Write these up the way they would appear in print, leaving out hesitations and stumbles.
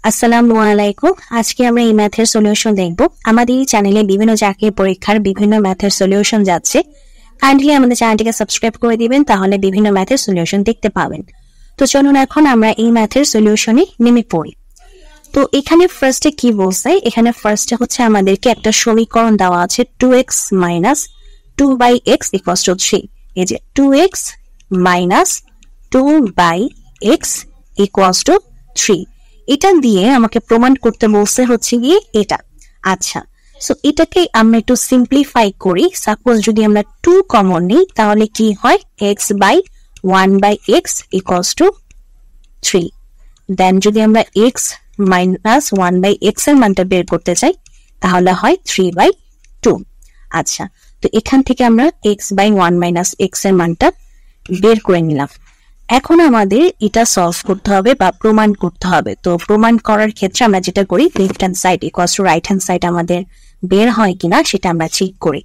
আসসালামু আলাইকুম। আজকে আমরা এই ম্যাথের সলিউশন দেখব। আমাদের এই চ্যানেলে বিভিন্ন চাকরির পরীক্ষার বিভিন্ন ম্যাথের সলিউশন যাচ্ছে। কাইন্ডলি আমাদের চ্যানেলটিকে সাবস্ক্রাইব করে দিবেন, তাহলে বিভিন্ন ম্যাথের সলিউশন দেখতে পাবেন। তো চলুন এখন আমরা এই ম্যাথের সলিউশনে নেমে পড়ি। তো এখানে ফার্স্টে কি বলছে, এখানে ফার্স্টে হচ্ছে আমাদেরকে একটা সমীকরণ দেওয়া আছে 2x - 2/x = 3। এই যে 2x - 2/x = 3, এটা দিয়ে আমাকে প্রমাণ করতে বলছে হচ্ছে গিয়ে এটা। আচ্ছা, সো এটাকে আমরা একটু সিম্পলিফাই করি। সাপোজ যদি আমরা 2 কমন নিই তাহলে কি হয়, x/1/x = 3। দেন যদি আমরা x - 1/x এর মানটা বের করতে চাই তাহলে হয় 3/2। আচ্ছা, তো এখান থেকে আমরা x/1 - x এর মানটা বের করে নিলাম। এখন আমাদের এটা সলভ করতে হবে বা প্রমাণ করতে হবে। তো প্রমাণ করার ক্ষেত্রে আমরা যেটা করি, left hand side equals to right hand side আমাদের বের হয় কিনা সেটা আমরা চেক করি।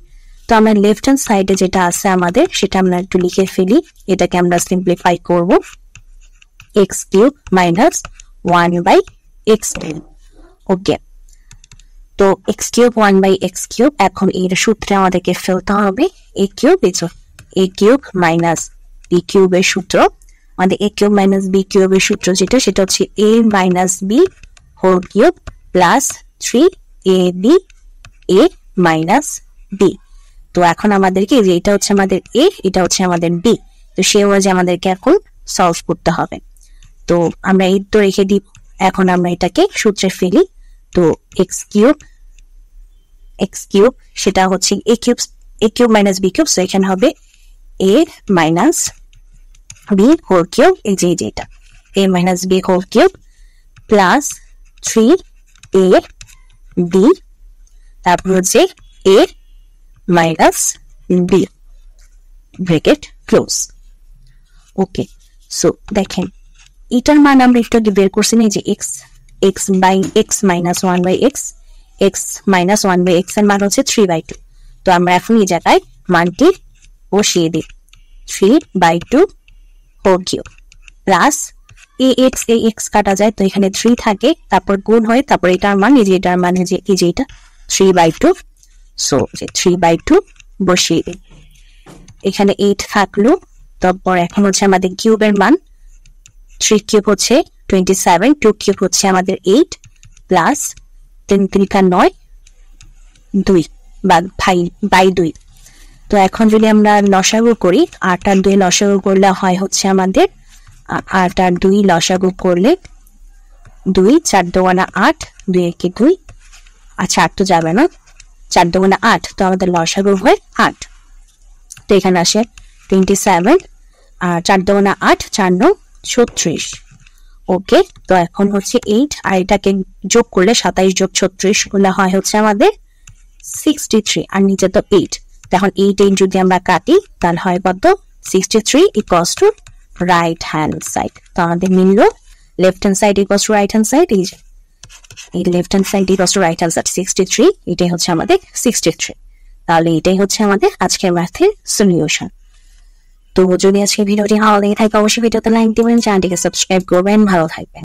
তো আমরা লেফট হ্যান্ড সাইডে যেটা আছে আমাদের সেটা আমরা একটু লিখে ফেলি। এটাকে আমরা সিম্পলিফাই করব, x³ - 1/x³। ওকে, তো x³ 1/x³। এখন এর সূত্রে আমাদেরকে ফেলতে হবে a³ - b³ এর সূত্র। আমাদের a³ - b³ এর সূত্র যেটা, সেটা হচ্ছে a - b whole cube plus 3ab a - b। তো এখন আমাদেরকে যে এটা হচ্ছে আমাদের a, এটা হচ্ছে আমাদের b, তো সেই অনুযায়ী আমাদেরকে এখন সলভ করতে হবে। তো আমরা এই তো রেখে দিব। এখন আমরা এটাকে সূত্রে ফেলি। তো x³ সেটা হচ্ছে a³ - b³, সো এখানে হবে a - b হোল কিউব, এই যে এটা a - b whole cube plus 3ab, তারপর হচ্ছে a - b bracket close. Okay, so দেখেন এটার মান আমরা একটু আগে বের করছি না, যে x - 1/x, x - 1/x এর মান হচ্ছে 3/2। তো আমরা এখন এই জায়গায় মানটি বসিয়ে দিই, 3/2 হোল কিউব প্লাস ax কাটা যায়, তো এখানে 3 থাকে, তারপর গুণ হয়, তারপর এটার মান এই যে এটার মান এই যে এটা 3/2। সো 3/2 বসিয়ে দিই। এখানে 8 থাকলো। তারপর এখন হচ্ছে আমাদের কিউবের মান, 3³ হচ্ছে 27, 2³ হচ্ছে আমাদের 8 প্লাস 3 × 9 2 বাই 2। তো এখন যদি আমরা লসাগু করি, 8 আর 2 লসাগু করলে হয় হচ্ছে আমাদের 8 আর 2 লসাগু করলে 2, 4 × 8, 2 × 2, আচ্ছা 8 তো যাবে না, 4 × 8, তো আমাদের লসাগু হয় 8। তো এখানে আসে 27 আর 4 × 8, 4 × 9 36। ওকে, তো এখন হচ্ছে 8 আর এটাকে যোগ করলে 27 + 36 করলে হয় হচ্ছে আমাদের 63, আর নিচে তো 8। এখন 8 যদি আমরা কাটি তাহলে হয় কত, 63 = রাইট হ্যান্ড সাইড। তো আমাদের মিলল left hand side = right hand side, এই left hand side = right hand side 63, এটাই হচ্ছে আমাদের 63। তাহলে এটাই হচ্ছে আমাদের আজকের ম্যাথের সলিউশন। তো যদি আজকে ভিডিওটি ভালো লেগে থাকে অবশ্যই ভিডিওতে লাইক দিবেন, চ্যানেলটিকে সাবস্ক্রাইব করবেন। ভালো থাকবেন।